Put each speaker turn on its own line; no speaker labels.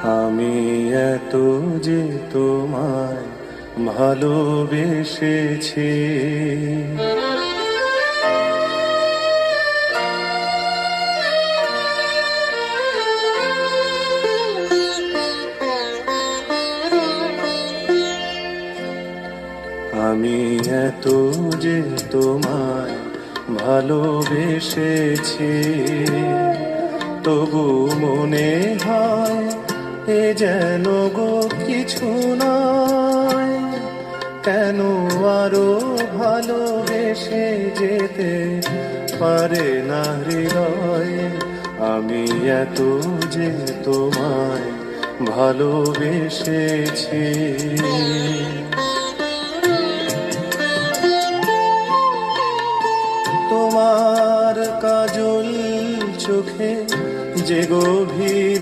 আমি এত যে তোমায় ভালোবেসেছি, আমি এত যে তোমায় ভালোবেসেছি, তবু মনে হয় এ যেন গো কিছু নয়। কেন আরো ভালোবেসে যেতে পারে না হৃদয়? আমি এত যে তোমায় ভালোবেসেছি। তোমার কাজল চোখে যে গভীর